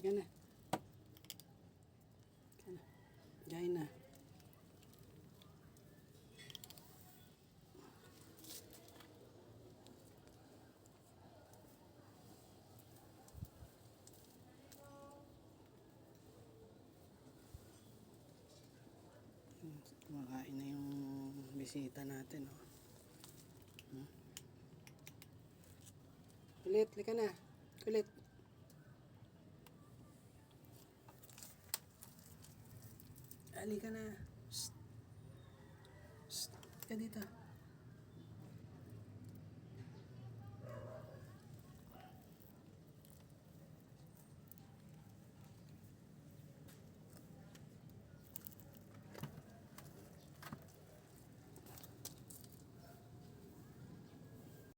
Yan na. Yan na. Diyan na. Kumakain na yung bisita natin, oh. Kulit, lika na. Kulit. Halika na. Shh. Shh. Ka dito.